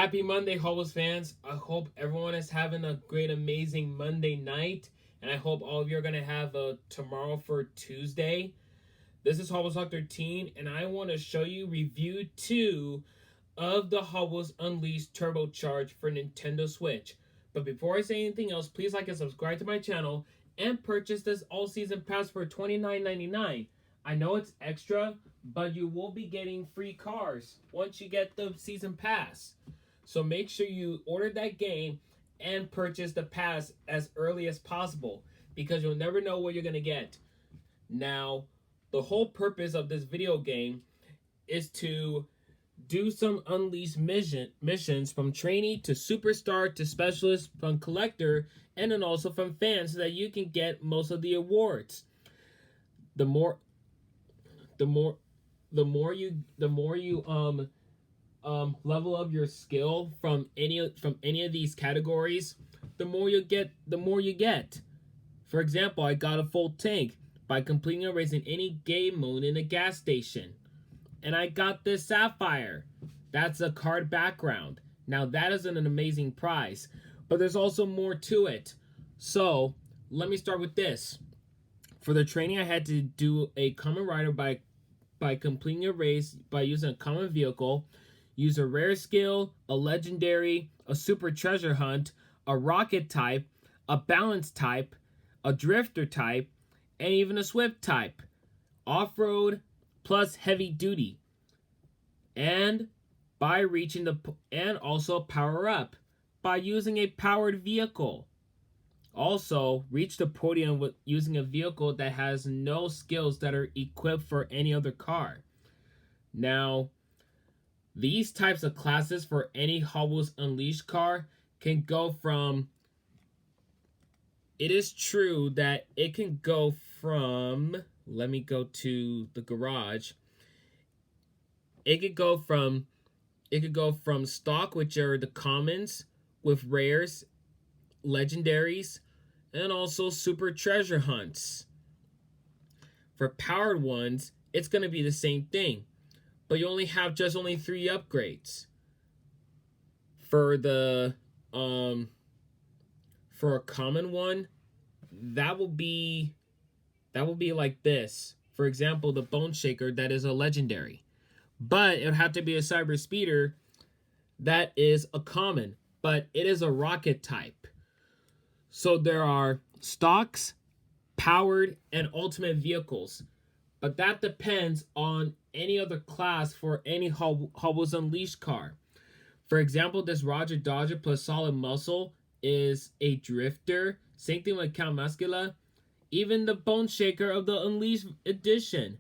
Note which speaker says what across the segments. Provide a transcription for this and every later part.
Speaker 1: Happy Monday, Hobos fans. I hope everyone is having a great, amazing Monday night. And I hope all of you are going to have a tomorrow for Tuesday. This is Hobos Talk 13, and I want to show you review 2 of the Hobos Unleashed Turbocharged for Nintendo Switch. But before I say anything else, please like and subscribe to my channel and purchase this all-season pass for $29.99. I know it's extra, but you will be getting free cars once you get the season pass. So make sure you order that game and purchase the pass as early as possible, because you'll never know what you're going to get. Now, the whole purpose of this video game is to do some Unleashed missions from trainee to superstar to specialist, from collector, and then also from fans, so that you can get most of the awards. The more you level up your skill from any of these categories, the more you get. For example, I got a full tank by completing a race in any game mode in a gas station. And I got this sapphire. That's a card background. Now that is an amazing prize, but there's also more to it. So let me start with this. For the training, I had to do a common rider by completing a race by using a common vehicle, use a rare skill, a legendary, a super treasure hunt, a rocket type, a balance type, a drifter type, and even a swift type, off-road plus heavy duty, and by reaching and also power up by using a powered vehicle. Also, reach the podium with using a vehicle that has no skills that are equipped for any other car. Now, these types of classes for any Hobos Unleashed car can go from... It is true that it can go from... Let me go to the garage. It could go from stock, which are the commons, with rares, legendaries, and also super treasure hunts. For powered ones, it's going to be the same thing, but you only have only 3 upgrades. For the for a common one, that will be like this. For example, the Bone Shaker, that is a legendary, but it would have to be a cyber speeder that is a common, but it is a rocket type. So there are stocks, powered, and ultimate vehicles. But that depends on any other class for any Hobos Unleashed car. For example, this Roger Dodger plus Solid Muscle is a drifter. Same thing with Count Muscula. Even the Bone Shaker of the Unleashed edition.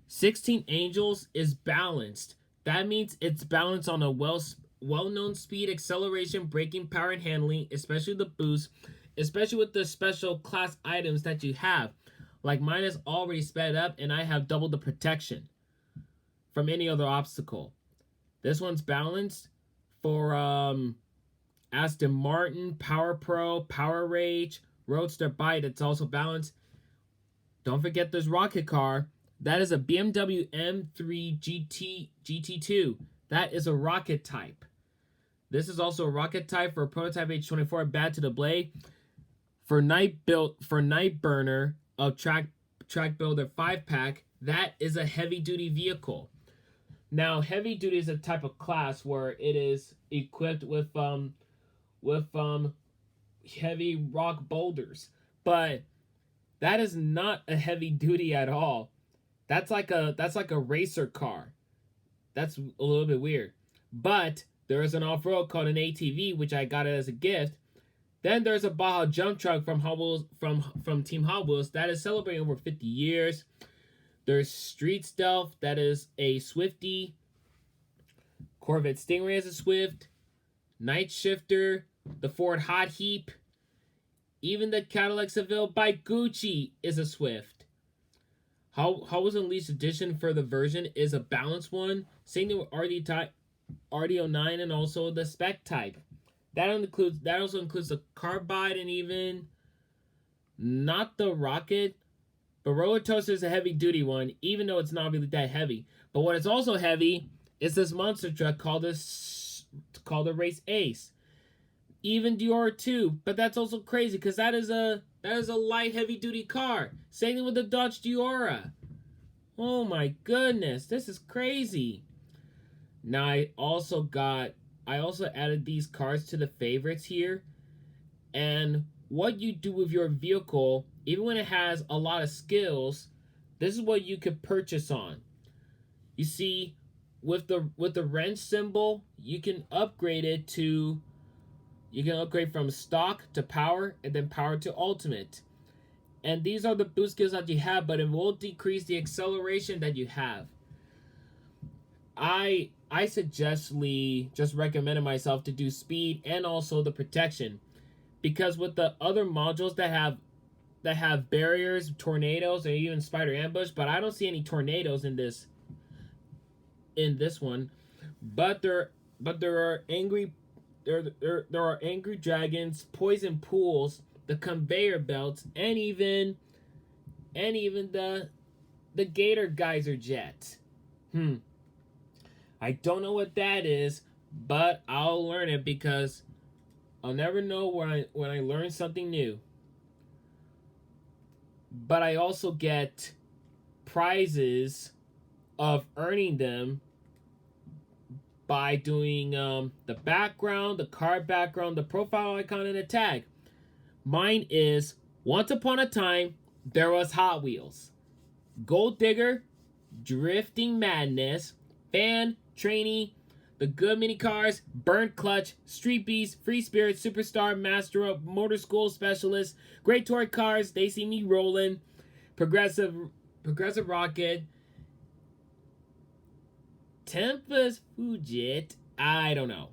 Speaker 1: 16 Angels is balanced. That means it's balanced on a well-known speed, acceleration, braking, power, and handling, especially the boost, especially with the special class items that you have. Like mine is already sped up, and I have double the protection from any other obstacle. This one's balanced for Aston Martin, Power Pro, Power Rage, Roadster Bite. It's also balanced. Don't forget this rocket car. That is a BMW M3 GT2. That is a rocket type. This is also a rocket type for Prototype H24, Bad to the Blade. For Nightburner of Track Builder 5-pack, that is a heavy-duty vehicle. Now, heavy-duty is a type of class where it is equipped with heavy rock boulders, but that is not a heavy-duty at all. That's like a racer car. That's a little bit weird. But there is an off-road called an ATV, which I got it as a gift. Then there's a Baja jump truck from Team Hobos that is celebrating over 50 years. There's Street Stealth, that is a Swiftie. Corvette Stingray is a Swift. Night Shifter, the Ford Hot Heap. Even the Cadillac Seville by Gucci is a Swift. Hobos Unleashed edition for the version is a balanced one. Same thing with RD09 and also the spec type. That also includes the carbide and even not the rocket, but Roller Toaster is a heavy duty one, even though it's not really that heavy. But what is also heavy is this monster truck called the called a race ace. Even Dior 2, but that's also crazy because that is a light heavy duty car. Same thing with the Dodge Diora. Oh my goodness, this is crazy. Now I also added these cars to the favorites here, and what you do with your vehicle, even when it has a lot of skills, this is what you could purchase on. You see, with the wrench symbol, you can upgrade it to. You can upgrade from stock to power and then power to ultimate. And these are the boost skills that you have, but it will decrease the acceleration that you have. I suggestly just recommended myself to do speed and also the protection. Because with the other modules that have barriers, tornadoes, or even spider ambush, but I don't see any tornadoes in this one. But there are angry dragons, poison pools, the conveyor belts, and even the Gator Geyser jet. I don't know what that is, but I'll learn it because I'll never know when I learn something new. But I also get prizes of earning them by doing the background, the card background, the profile icon, and the tag. Mine is Once Upon a Time, There Was Hot Wheels, Gold Digger, Drifting Madness, Fan, Trainee, The Good Mini Cars, Burnt Clutch, Street Beast, Free Spirit, Superstar, Master Up, Motor School Specialist, Great Toy Cars, They See Me Rollin', Progressive Rocket, Tempest Fugit, I don't know,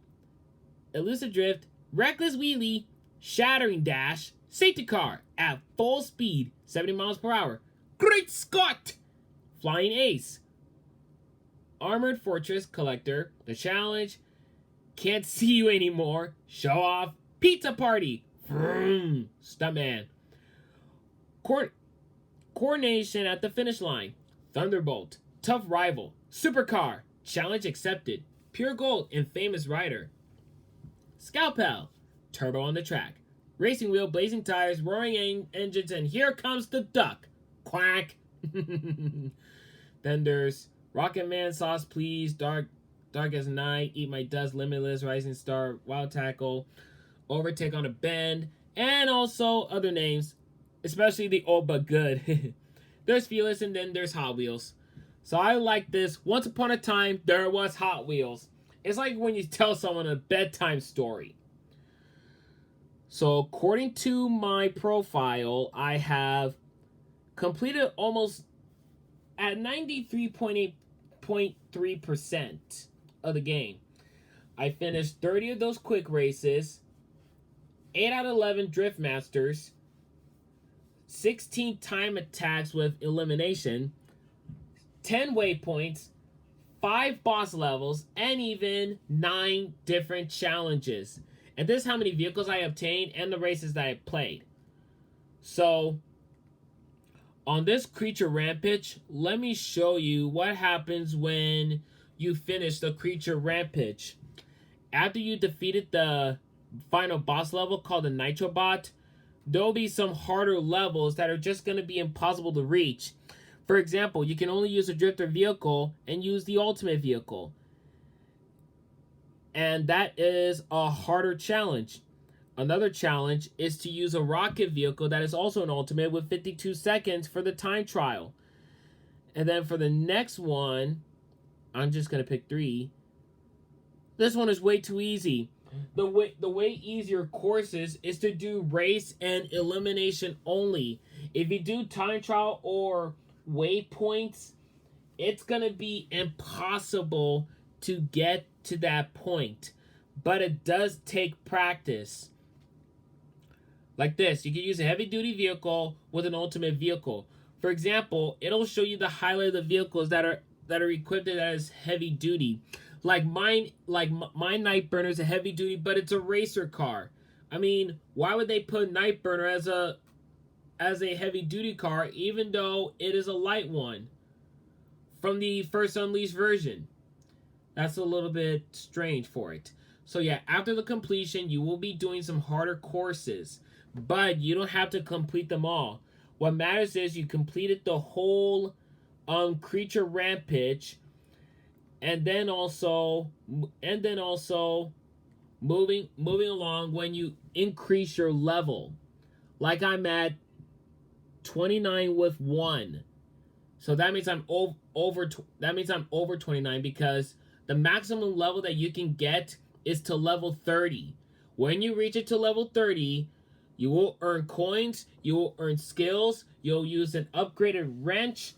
Speaker 1: Elusive Drift, Reckless Wheelie, Shattering Dash, Safety Car at full speed, 70 miles per hour, Great Scott, Flying Ace, Armored Fortress Collector, The Challenge, Can't See You Anymore, Show Off, Pizza Party, Vroom, Stuntman, Coronation at the Finish Line, Thunderbolt, Tough Rival, Supercar, Challenge Accepted, Pure Gold, and Famous Rider, Scalpel, Turbo on the Track, Racing Wheel, Blazing Tires, Roaring Engines, and Here Comes the Duck, Quack. Then there's Rocket Man, Sauce Please, Dark as Night, Eat My Dust, Limitless, Rising Star, Wild Tackle, Overtake on a Bend, and also other names, especially the old but good. There's Fearless, and then there's Hot Wheels. So I like this. Once upon a time, there was Hot Wheels. It's like when you tell someone a bedtime story. So according to my profile, I have completed almost at 93.3% of the game. I finished 30 of those quick races, 8 out of 11 Drift Masters, 16 time attacks with elimination, 10 waypoints, 5 boss levels, and even 9 different challenges. And this is how many vehicles I obtained and the races that I played. So, on this Creature Rampage, let me show you what happens when you finish the Creature Rampage. After you defeated the final boss level called the Nitro Bot, there will be some harder levels that are just going to be impossible to reach. For example, you can only use a drifter vehicle and use the ultimate vehicle. And that is a harder challenge. Another challenge is to use a rocket vehicle that is also an ultimate with 52 seconds for the time trial. And then for the next one, I'm just going to pick 3. This one is way too easy. The way easier courses is to do race and elimination only. If you do time trial or waypoints, it's going to be impossible to get to that point. But it does take practice. Like this, you can use a heavy-duty vehicle with an ultimate vehicle. For example, it'll show you the highlight of the vehicles that are equipped as heavy-duty. Like my Nightburner is a heavy-duty, but it's a racer car. I mean, why would they put Nightburner as a heavy-duty car, even though it is a light one from the first Unleashed version? That's a little bit strange for it. So yeah, after the completion, you will be doing some harder courses, but you don't have to complete them all. What matters is you completed the whole creature rampage, and then also moving along when you increase your level. Like I'm at 29 with 1. So that means I'm over 29 because the maximum level that you can get is to level 30. When you reach it to level 30, you will earn coins, you will earn skills, you'll use an upgraded wrench,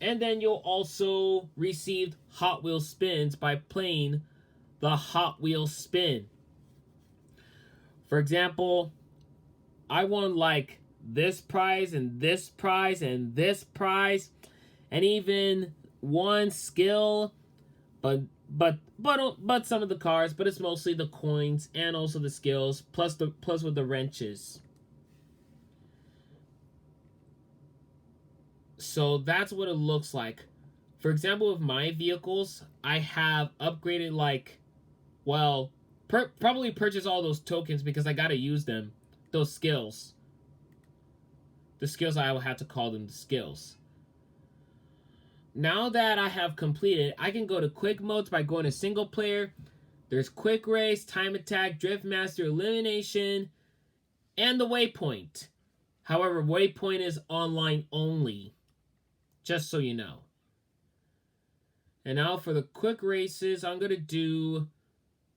Speaker 1: and then you'll also receive Hot Wheels spins by playing the Hot Wheels spin. For example, I won like this prize and this prize and this prize, and even one skill, but some of the cars, but it's mostly the coins and also the skills plus with the wrenches. So that's what it looks like. For example, with my vehicles, I have upgraded like, well, probably purchase all those tokens because I gotta use them, those skills. The skills, I will have to call them the skills. Now that I have completed, I can go to quick modes by going to single player. There's quick race, time attack, drift master, elimination, and the waypoint. However, waypoint is online only, just so you know. And now for the quick races, I'm going to do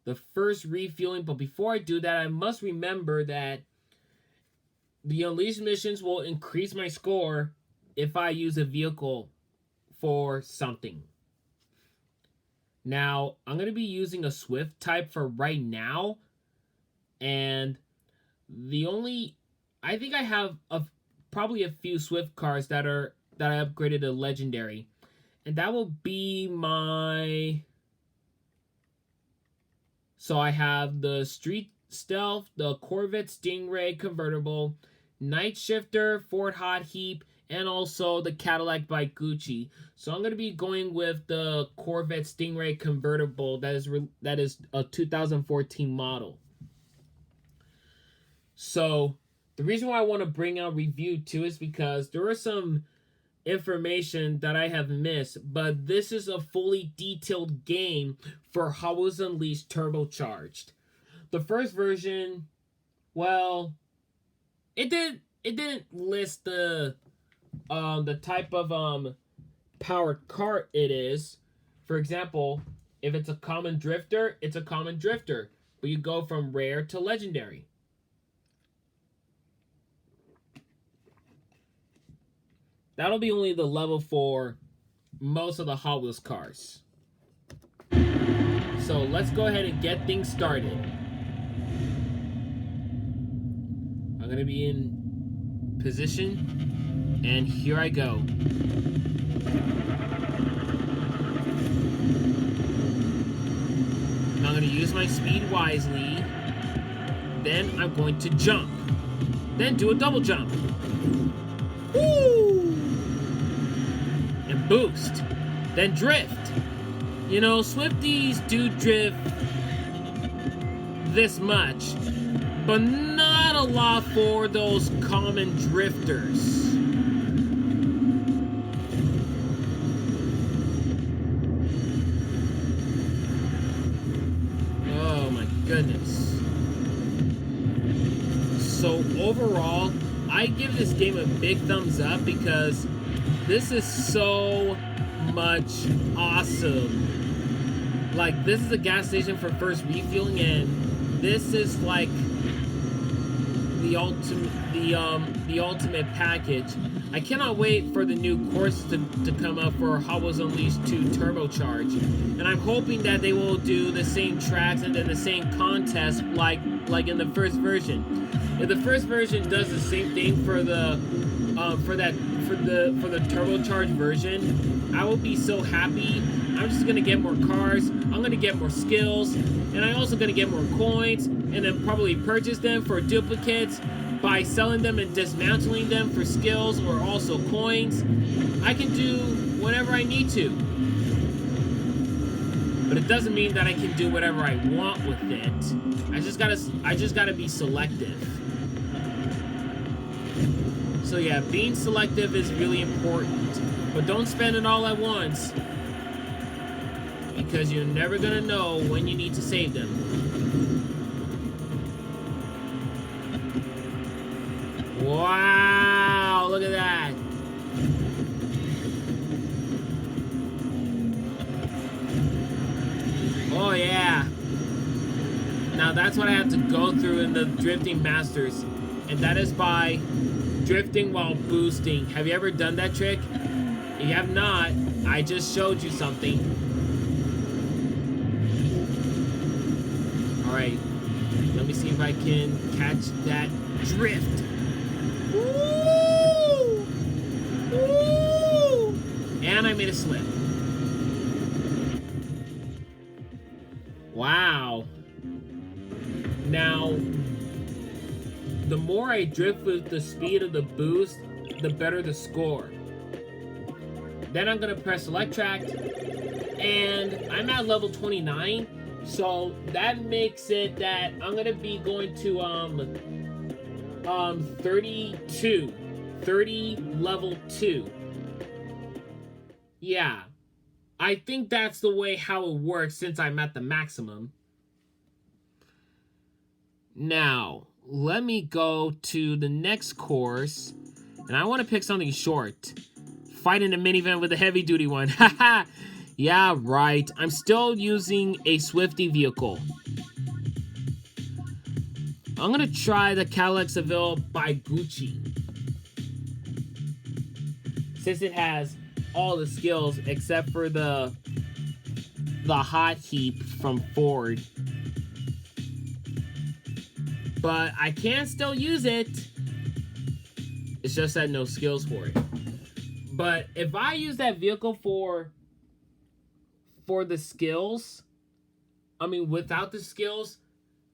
Speaker 1: the first refueling. But before I do that, I must remember that the Unleashed missions will increase my score if I use a vehicle for something. Now, I'm going to be using a Swift type for right now. And I think I have probably a few Swift cars that I upgraded to legendary. And that will be my... So I have the Street Stealth, the Corvette Stingray convertible, Night Shifter, Ford Hot Heap, and also the Cadillac by Gucci. So I'm going to be going with the Corvette Stingray convertible that is a 2014 model. So the reason why I want to bring out review too is because there are some information that I have missed, but this is a fully detailed game for Hot Wheels Unleashed Turbocharged. The first version, well, it didn't list the type of powered car it is. For example, if it's a common drifter, it's a common drifter, but you go from rare to legendary. That'll be only the level for most of the Hot Wheels cars. So let's go ahead and get things started. I'm going to be in position, and here I go. I'm going to use my speed wisely. Then I'm going to jump. Then do a double jump. Woo! And boost. Then drift. You know, Swifties do drift this much, but not a lot for those common drifters. Oh my goodness. So overall, I give this game a big thumbs up because this is so much awesome. Like, this is a gas station for first refueling, and this is like the ultimate package. I cannot wait for the new course to come up for Hot Wheels Unleashed 2 Turbocharged, and I'm hoping that they will do the same tracks and then the same contest like in the first version. If the first version does the same thing for the turbocharged version, I will be so happy. I'm just gonna get more cars, I'm gonna get more skills, and I'm also gonna get more coins, and then probably purchase them for duplicates by selling them and dismantling them for skills or also coins. I can do whatever I need to. but it doesn't mean that I can do whatever I want with it. I just gotta be selective. So yeah, being selective is really important, but don't spend it all at once, because you're never gonna know when you need to save them. Wow, look at that. Oh yeah. Now that's what I have to go through in the Drifting Masters, and that is by drifting while boosting. Have you ever done that trick? If you have not, I just showed you something. Alright, let me see if I can catch that drift. Woo! Woo! And I made a slip. Wow. Now, the more I drift with the speed of the boost, the better the score. Then I'm gonna press select track, and I'm at level 29, so that makes it that I'm gonna be going to 30 level 2. Yeah, I think that's the way how it works since I'm at the maximum. Now, let me go to the next course, and I want to pick something short. Fight in a minivan with a heavy-duty one. Haha! Yeah, right. I'm still using a Swifty vehicle. I'm gonna try the Cadillac Seville by Gucci, since it has all the skills except for the hot heap from Ford. But I can still use it. It's just that no skills for it. But if I use that vehicle for the skills, I mean without the skills,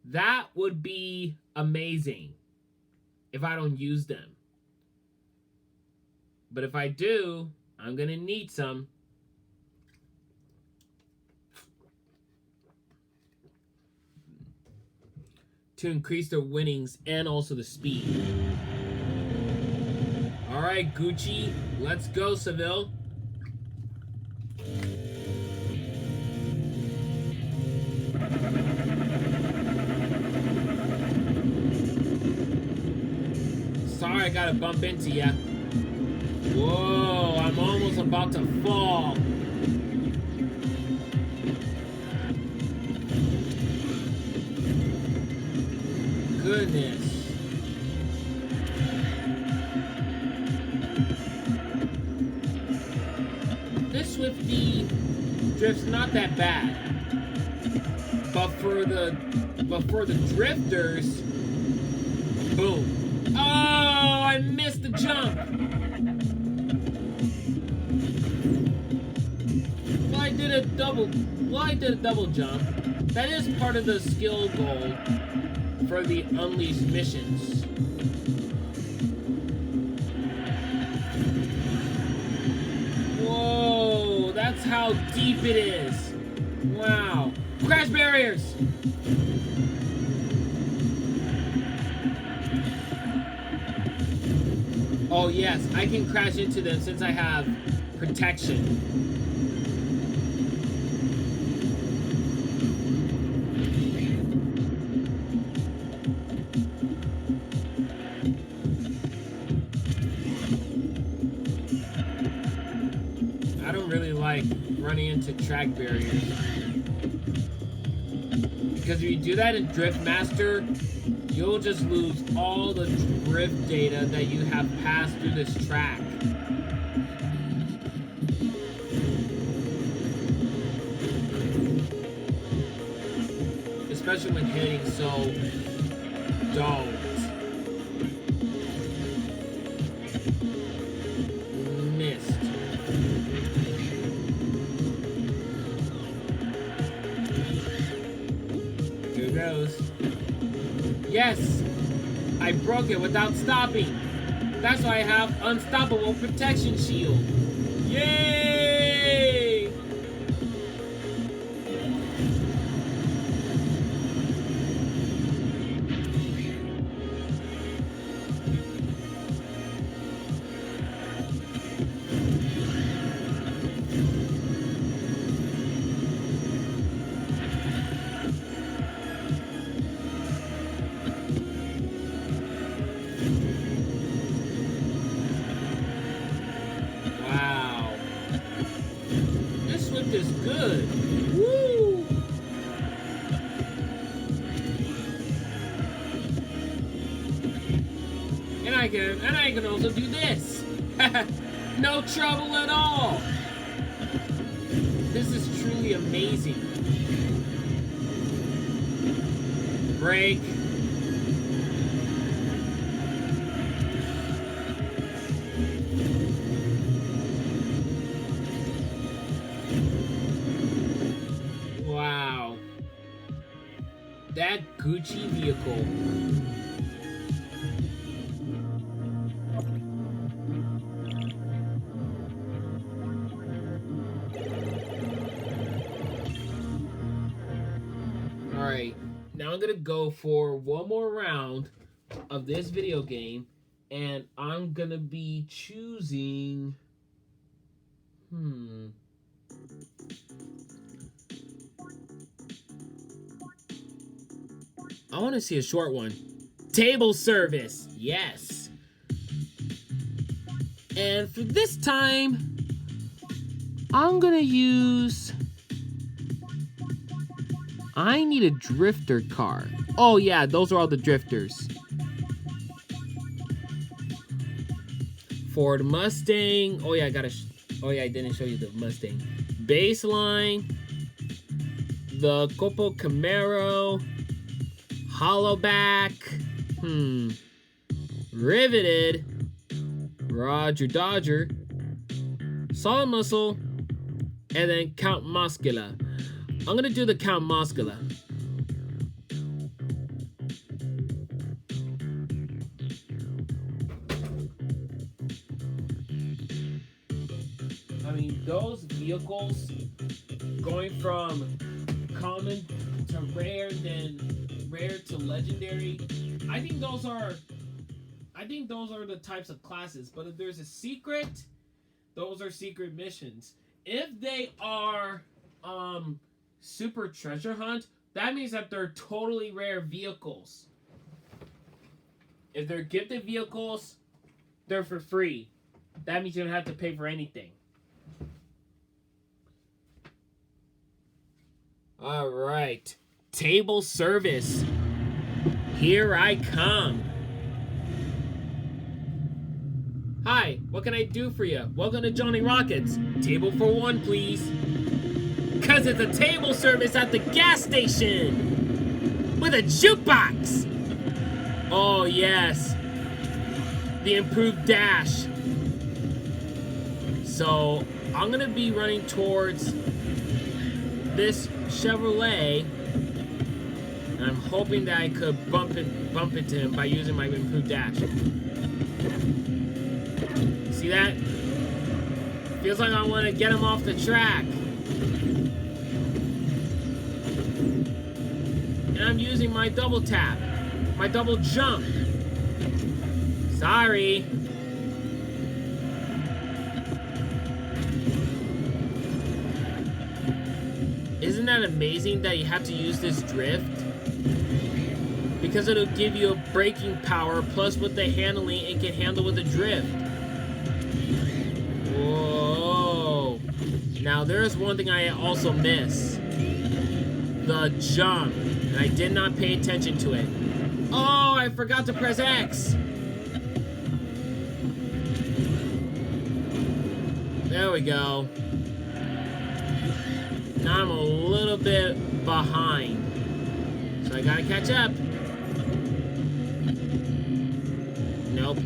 Speaker 1: that would be amazing if I don't use them. But if I do, I'm gonna need some. To increase their winnings and also the speed. Alright, Gucci, let's go, Seville. Sorry I gotta bump into ya. Whoa, I'm almost about to fall. Goodness. This Swifty drift's not that bad. But for the drifters, boom. Oh, I missed the jump. Well, I did a double jump. That is part of the skill goal for the Unleashed missions. Whoa, that's how deep it is. Wow. Crash barriers! Oh yes, I can crash into them since I have protection. I don't really like running into track barriers. Because if you do that in Drift Master, you'll just lose all the drift data that you have passed through this track. Especially when hitting, so don't. Missed. Here goes. Yes! I broke it without stopping. That's why I have unstoppable protection shield. Yay! I can also do this. No trouble at all. This is truly amazing. Brake. Wow. That Gucci vehicle. Alright, now I'm gonna go for one more round of this video game, and I'm gonna be choosing... I want to see a short one. Table service, yes. And for this time, I'm gonna use... I need a drifter car. Oh yeah, those are all the drifters. Ford Mustang. Oh yeah, I didn't show you the Mustang. Baseline. The Copo Camaro. Hollowback. Riveted. Roger Dodger. Solid Muscle. And then Count Muscula. I'm gonna do the Count Muscula. I mean, those vehicles going from common to rare, then rare to legendary. I think those are the types of classes. But if there's a secret, those are secret missions. If they are super treasure hunt, that means that they're totally rare vehicles. If they're gifted vehicles, they're for free. That means you don't have to pay for anything. All right, table service. Here I come. Hi, what can I do for you? Welcome to Johnny Rockets. Table for one, please. Cause it's a table service at the gas station with a jukebox. Oh yes, the improved dash. So I'm gonna be running towards this Chevrolet, and I'm hoping that I could bump into him by using my improved dash. See that? Feels like I want to get him off the track. And I'm using my double tap, my double jump. Sorry. Isn't that amazing that you have to use this drift? Because it'll give you a braking power, plus with the handling, it can handle with the drift. Whoa. Now there's one thing I also miss. The jump. And I did not pay attention to it. Oh, I forgot to press X. There we go. Now I'm a little bit behind. So I gotta catch up. Nope.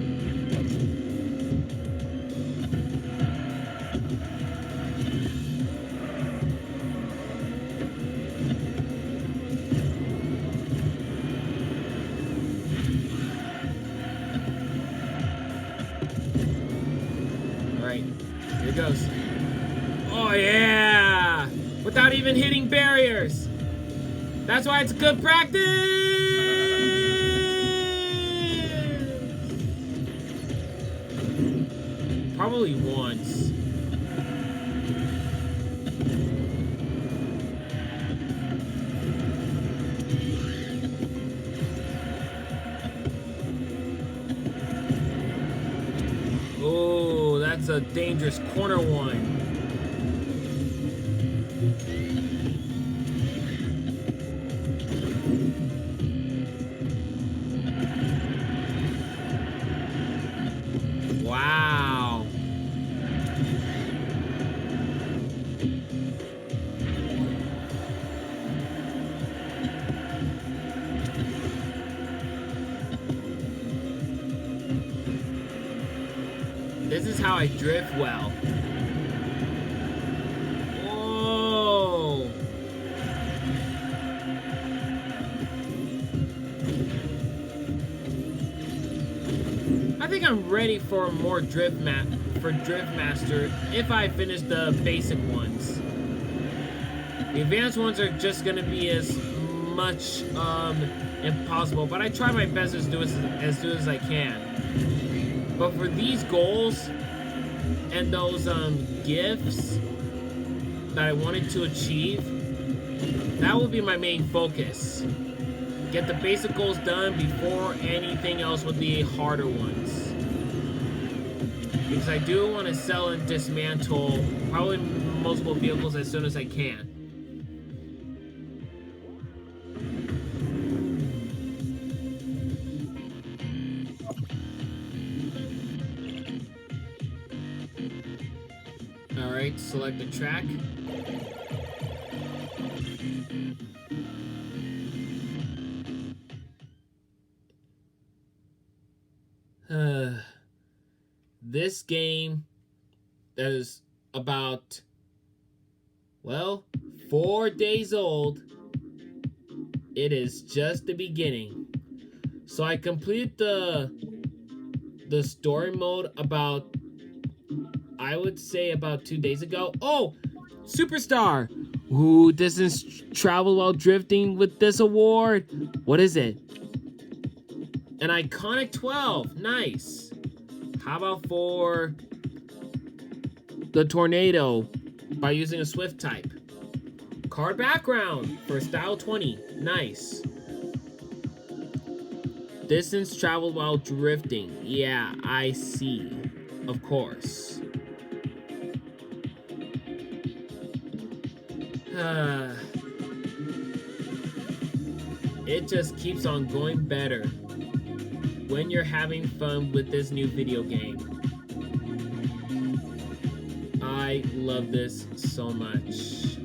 Speaker 1: Alright, here it goes. Oh yeah! Without even hitting barriers. That's why it's good practice! Probably once. Oh, that's a dangerous corner one. This is how I drift well. Whoa! I think I'm ready for more Drift Master if I finish the basic ones. The advanced ones are just gonna be as much impossible, but I try my best to do as I can. But for these goals and those gifts that I wanted to achieve, that will be my main focus. Get the basic goals done before anything else with the harder ones. Because I do want to sell and dismantle probably multiple vehicles as soon as I can. Alright, select the track. This game is about, well, 4 days old. It is just the beginning. So I completed the story mode about, I would say about 2 days ago. Oh, Superstar! Ooh, distance travel while drifting with this award. What is it? An iconic 12. Nice. How about for the tornado by using a swift type? Card background for style 20. Nice. Distance traveled while drifting. Yeah, I see. Of course. It just keeps on going better when you're having fun with this new video game. I love this so much.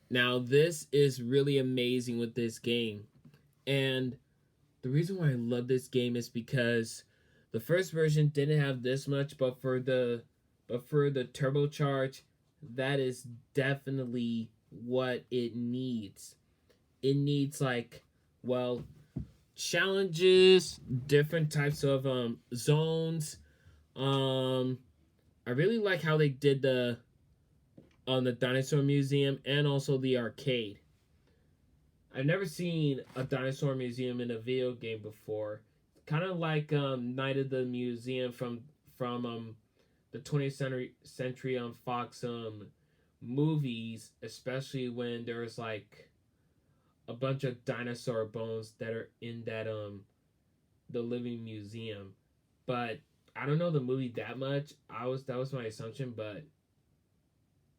Speaker 1: Now, this is really amazing with this game. And the reason why I love this game is because the first version didn't have this much, but for the Turbocharged, that is definitely what it needs. It needs, like, well, challenges, different types of zones. I really like how they did the dinosaur museum and also the arcade. I've never seen a dinosaur museum in a video game before. Kind of like Night of the Museum from the 20th century on Fox movies, especially when there's like a bunch of dinosaur bones that are in that the living museum. But I don't know the movie that much. That was my assumption, but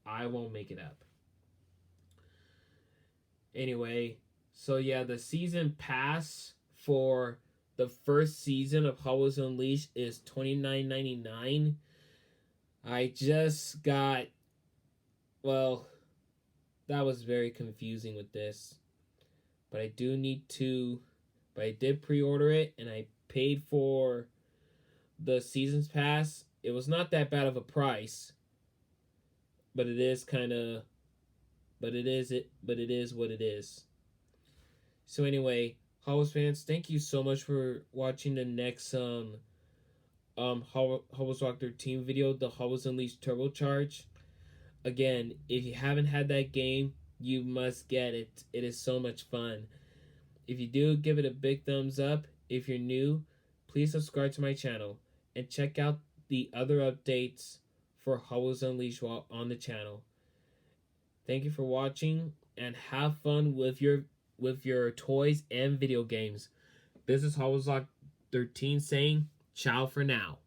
Speaker 1: I won't make it up. Anyway, so yeah, the season pass for the first season of Hot Wheels Unleashed is $29.99. I just got, well, that was very confusing with this. But I did pre-order it, and I paid for the season's pass. It was not that bad of a price, but it is what it is. So anyway, Hot Wheels fans, thank you so much for watching the next Hot Wheels Walk 13 video, the Hot Wheels Unleashed Turbocharged. Again, if you haven't had that game, you must get it. It is so much fun. If you do, give it a big thumbs up. If you're new, please subscribe to my channel and check out the other updates for Hot Wheels Unleashed while on the channel. Thank you for watching, and have fun with your toys and video games. This is Hot Wheels Walk 13 saying ciao for now.